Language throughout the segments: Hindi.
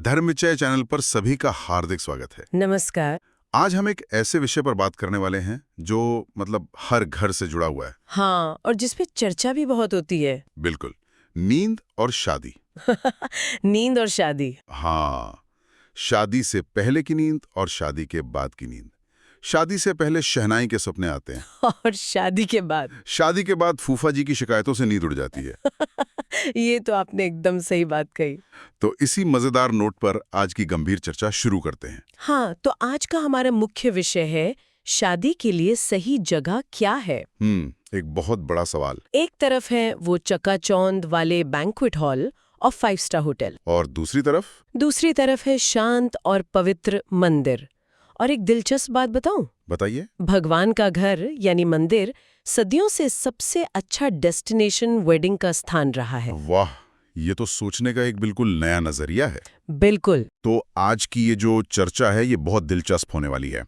धर्मचय चैनल पर सभी का हार्दिक स्वागत है। नमस्कार। आज हम एक ऐसे विषय पर बात करने वाले हैं जो हर घर से जुड़ा हुआ है। हाँ, और जिसपे चर्चा भी बहुत होती है। बिल्कुल, नींद और शादी। नींद और शादी। हाँ, शादी से पहले की नींद और शादी के बाद की नींद। शादी से पहले शहनाई के सपने आते हैं और शादी के बाद फूफा जी की शिकायतों से नींद उड़ जाती है। ये तो आपने एकदम सही बात कही। तो इसी मजेदार नोट पर आज की गंभीर चर्चा शुरू करते हैं। हाँ, तो आज का हमारा मुख्य विषय है शादी के लिए सही जगह क्या है। एक बहुत बड़ा सवाल। एक तरफ है वो चकाचौंध वाले बैंक्वेट हॉल और 5 स्टार होटल, और दूसरी तरफ है शांत और पवित्र मंदिर। और एक दिलचस्प बात बताऊं? बताइए। भगवान का घर यानी मंदिर सदियों से सबसे अच्छा डेस्टिनेशन वेडिंग का स्थान रहा है। वाह, ये तो सोचने का एक बिल्कुल नया नजरिया है। बिल्कुल। तो आज की ये जो चर्चा है ये बहुत दिलचस्प होने वाली है,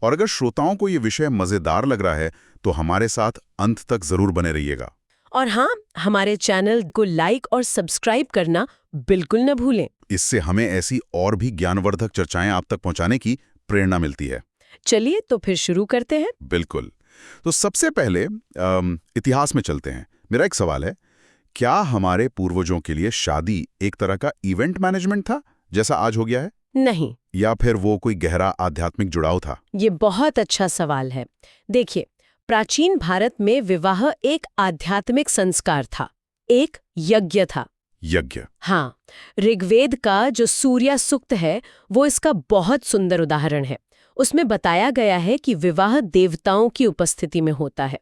और अगर श्रोताओं को ये विषय मजेदार लग रहा है तो हमारे साथ अंत तक जरूर बने रहिएगा। और हाँ, हमारे चैनल को लाइक और सब्सक्राइब करना बिल्कुल न भूलें। इससे हमें ऐसी और भी ज्ञानवर्धक चर्चाएं आप तक पहुंचाने की प्रेरणा मिलती है। चलिए तो फिर शुरू करते हैं। बिल्कुल। तो सबसे पहले इतिहास में चलते हैं। मेरा एक सवाल है, क्या हमारे पूर्वजों के लिए शादी एक तरह का इवेंट मैनेजमेंट था जैसा आज हो गया है? नहीं। या फिर वो कोई गहरा आध्यात्मिक जुड़ाव था? ये बहुत अच्छा सवाल है। देखिए, प्राचीन भारत में विवाह एक आध्यात्मिक संस्कार था, एक यज्ञ था। यज्ञ? हाँ, ऋग्वेद का जो सूर्य सूक्त है वो इसका बहुत सुंदर उदाहरण है। उसमें बताया गया है कि विवाह देवताओं की उपस्थिति में होता है,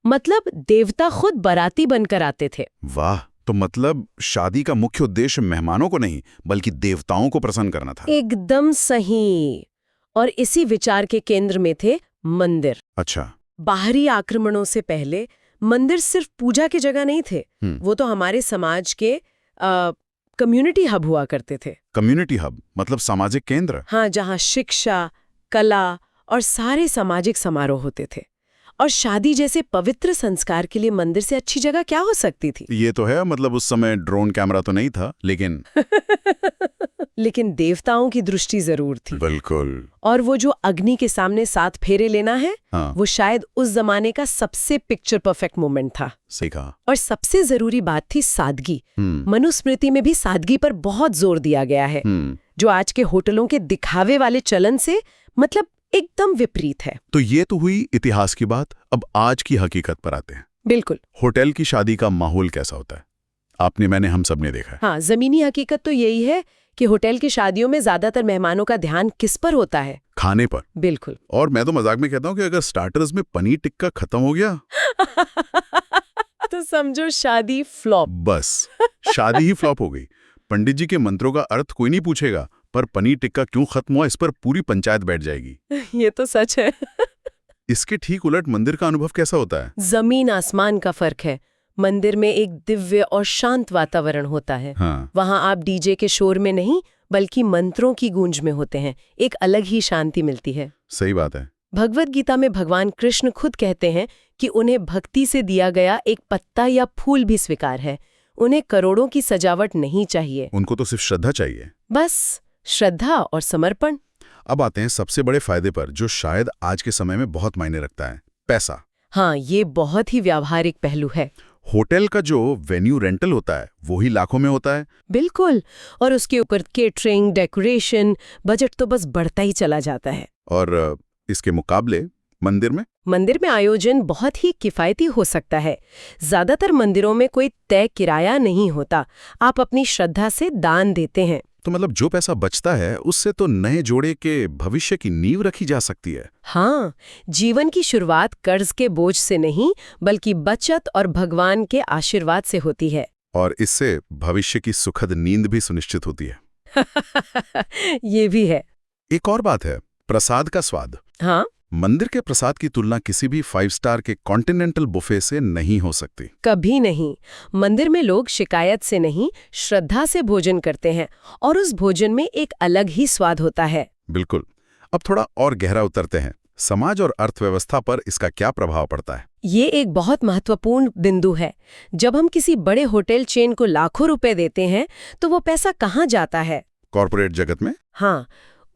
मतलब देवता खुद बाराती बनकर आते थे। वाह, तो मतलब शादी का मुख्य उद्देश्य मेहमानों को नहीं बल्कि देवताओं को प्रसन्न करना था। एकदम सही। और इसी विचार के केंद्र में थे मंदिर। अच्छा। बाहरी आक्रमणों से पहले मंदिर सिर्फ पूजा की जगह नहीं थे, वो तो हमारे समाज के कम्युनिटी हब हुआ करते थे। कम्युनिटी हब मतलब सामाजिक केंद्र? हाँ, जहाँ शिक्षा, कला और सारे सामाजिक समारोह होते थे। और शादी जैसे पवित्र संस्कार के लिए मंदिर से अच्छी जगह क्या हो सकती थी? ये तो है, मतलब उस समय ड्रोन कैमरा तो नहीं था, लेकिन लेकिन देवताओं की दृष्टि जरूर थी। बिल्कुल। और वो जो अग्नि के सामने 7 फेरे लेना है, हाँ। वो शायद उस जमाने का सबसे पिक्चर परफेक्ट मोमेंट था। सही कहा। और सबसे जरूरी बात थी सादगी। मनुस्मृति में भी सादगी पर बहुत जोर दिया गया है, जो आज के होटलों के दिखावे वाले चलन से मतलब एकदम विपरीत है। तो ये तो हुई इतिहास की बात। अब आज की हकीकत पर आते हैं। बिल्कुल। होटल की शादी का माहौल कैसा होता है? आपने, मैंने, हम सब ने देखा है। हाँ, जमीनी हकीकत तो यही है कि होटल की शादियों में ज्यादातर मेहमानों का ध्यान किस पर होता है? खाने पर। बिल्कुल। और मैं तो मजाक में कहता हूँ कि अगर स्टार्टर्स में पनीर टिक्का खत्म हो गया तो समझो शादी फ्लॉप। बस, शादी ही फ्लॉप हो गई। पंडित जी के मंत्रों का अर्थ कोई नहीं पूछेगा, पर पनीर टिक्का क्यों खत्म हुआ इस पर पूरी पंचायत बैठ जाएगी। ये तो सच है। इसके ठीक उलट मंदिर का अनुभव कैसा होता है? जमीन आसमान का फर्क है। मंदिर में एक दिव्य और शांत वातावरण होता है। हाँ। वहाँ आप डीजे के शोर में नहीं बल्कि मंत्रों की गूंज में होते हैं। एक अलग ही शांति मिलती है। सही बात है। भगवद गीता में भगवान कृष्ण खुद कहते हैं कि उन्हें भक्ति से दिया गया एक पत्ता या फूल भी स्वीकार है। उन्हें करोड़ों की सजावट नहीं चाहिए, उनको तो सिर्फ श्रद्धा चाहिए। बस श्रद्धा और समर्पण। अब आते हैं सबसे बड़े फायदे पर, जो शायद आज के समय में बहुत मायने रखता है, पैसा। हाँ, ये बहुत ही व्यावहारिक पहलू है। होटल का जो वेन्यू रेंटल होता है वो ही लाखों में होता है। बिल्कुल। और उसके ऊपर केटरिंग, डेकोरेशन, बजट तो बस बढ़ता ही चला जाता है। और इसके मुकाबले मंदिर में आयोजन बहुत ही किफायती हो सकता है। ज्यादातर मंदिरों में कोई तय किराया नहीं होता, आप अपनी श्रद्धा से दान देते हैं। तो मतलब जो पैसा बचता है उससे तो नए जोड़े के भविष्य की नींव रखी जा सकती है। हाँ, जीवन की शुरुआत कर्ज के बोझ से नहीं बल्कि बचत और भगवान के आशीर्वाद से होती है। और इससे भविष्य की सुखद नींद भी सुनिश्चित होती है। ये भी है। एक और बात है, प्रसाद का स्वाद। हाँ, मंदिर के प्रसाद की तुलना किसी भी 5 स्टार के कॉन्टिनेंटल बुफे से नहीं हो सकती। कभी नहीं। मंदिर में लोग शिकायत से नहीं, श्रद्धा से भोजन करते हैं और उस भोजन में एक अलग ही स्वाद होता है। बिल्कुल। अब थोड़ा और गहरा उतरते हैं, समाज और अर्थव्यवस्था पर इसका क्या प्रभाव पड़ता है? ये एक बहुत महत्वपूर्ण बिंदु है। जब हम किसी बड़े होटल चेन को लाखों रुपए देते हैं तो वो पैसा कहाँ जाता है? कॉर्पोरेट जगत में? हाँ,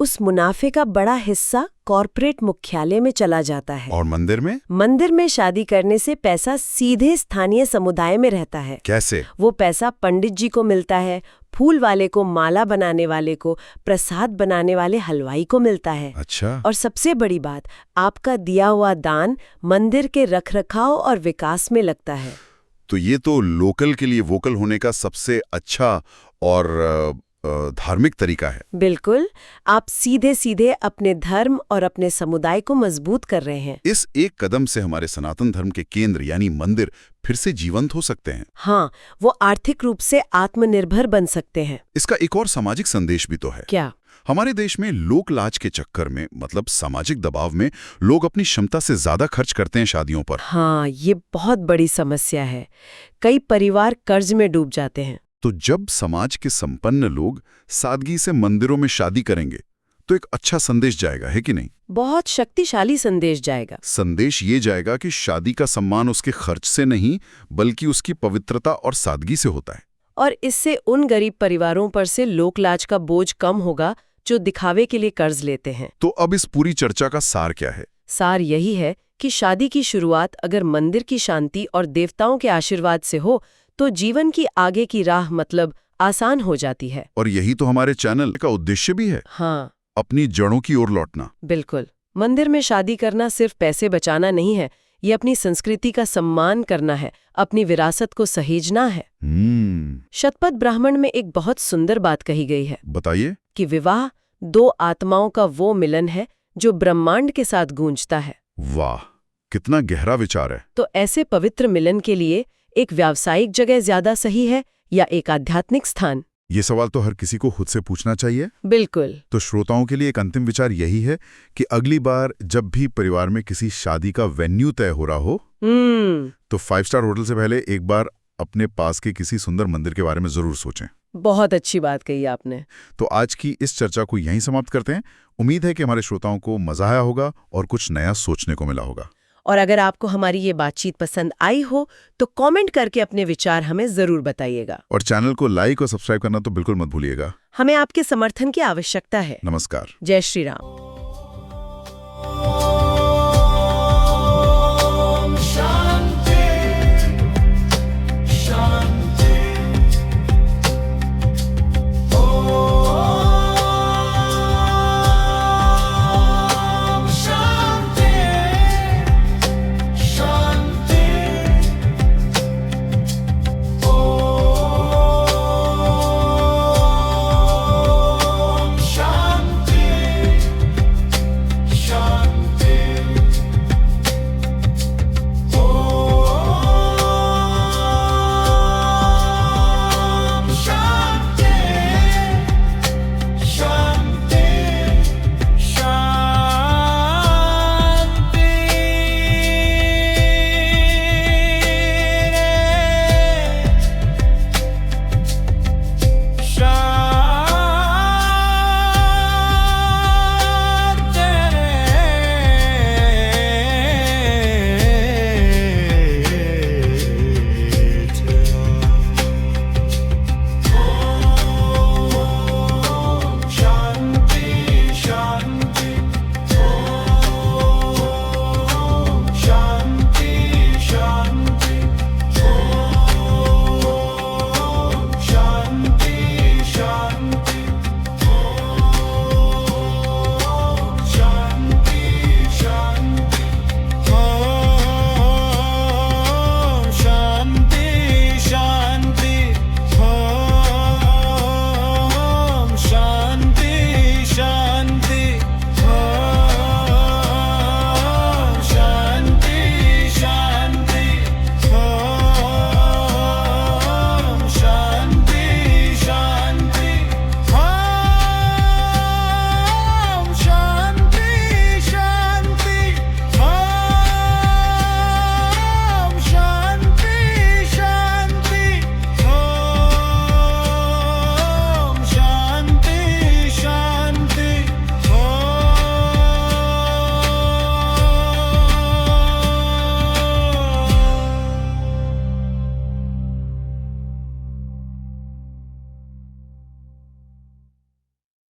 उस मुनाफे का बड़ा हिस्सा कॉर्पोरेट मुख्यालय में चला जाता है। और मंदिर में? मंदिर में शादी करने से पैसा सीधे स्थानीय समुदाय में रहता है। कैसे? वो पैसा पंडित जी को मिलता है, फूल वाले को, माला बनाने वाले को, प्रसाद बनाने वाले हलवाई को मिलता है। अच्छा। और सबसे बड़ी बात, आपका दिया हुआ दान मंदिर के रखरखाव और विकास में लगता है। तो ये तो लोकल के लिए वोकल होने का सबसे अच्छा और धार्मिक तरीका है। बिल्कुल, आप सीधे सीधे अपने धर्म और अपने समुदाय को मजबूत कर रहे हैं। इस एक कदम से हमारे सनातन धर्म के केंद्र यानी मंदिर फिर से जीवंत हो सकते हैं। हाँ, वो आर्थिक रूप से आत्मनिर्भर बन सकते हैं। इसका एक और सामाजिक संदेश भी तो है। क्या? हमारे देश में लोक लाज के चक्कर में, मतलब सामाजिक दबाव में, लोग अपनी क्षमता से ज्यादा खर्च करते हैं शादियों पर। हाँ, ये बहुत बड़ी समस्या है। कई परिवार कर्ज में डूब जाते हैं। तो जब समाज के संपन्न लोग सादगी से मंदिरों में शादी करेंगे तो एक अच्छा संदेश जाएगा, है कि नहीं? बहुत शक्तिशाली संदेश जाएगा। संदेश ये जाएगा कि शादी का सम्मान उसके खर्च से नहीं बल्कि उसकी पवित्रता और सादगी से होता है। और इससे उन गरीब परिवारों पर से लोकलाज का बोझ कम होगा जो दिखावे के लिए कर्ज लेते हैं। तो अब इस पूरी चर्चा का सार क्या है? सार यही है कि शादी की शुरुआत अगर मंदिर की शांति और देवताओं के आशीर्वाद से हो तो जीवन की आगे की राह मतलब आसान हो जाती है। और यही तो हमारे चैनल का उद्देश्य भी है। हाँ, अपनी जड़ों की ओर लौटना। बिल्कुल। मंदिर में शादी करना सिर्फ पैसे बचाना नहीं है, ये अपनी संस्कृति का सम्मान करना है, अपनी विरासत को सहेजना है। शतपथ ब्राह्मण में एक बहुत सुंदर बात कही गई है। बताइए। कि विवाह दो आत्माओं का वो मिलन है जो ब्रह्मांड के साथ गूंजता है। वाह, कितना गहरा विचार है। तो ऐसे पवित्र मिलन के लिए एक व्यावसायिक जगह ज्यादा सही है या एक आध्यात्मिक स्थान? ये सवाल तो हर किसी को खुद से पूछना चाहिए। बिल्कुल। तो श्रोताओं के लिए एक अंतिम विचार यही है कि अगली बार जब भी परिवार में किसी शादी का वेन्यू तय हो रहा हो तो 5 स्टार होटल से पहले एक बार अपने पास के किसी सुंदर मंदिर के बारे में जरूर सोचें। बहुत अच्छी बात कही आपने। तो आज की इस चर्चा को यहीं समाप्त करते हैं। उम्मीद है कि हमारे श्रोताओं को मजा आया होगा और कुछ नया सोचने को मिला होगा। और अगर आपको हमारी ये बातचीत पसंद आई हो तो कमेंट करके अपने विचार हमें जरूर बताइएगा। और चैनल को लाइक और सब्सक्राइब करना तो बिल्कुल मत भूलिएगा। हमें आपके समर्थन की आवश्यकता है। नमस्कार। जय श्री राम।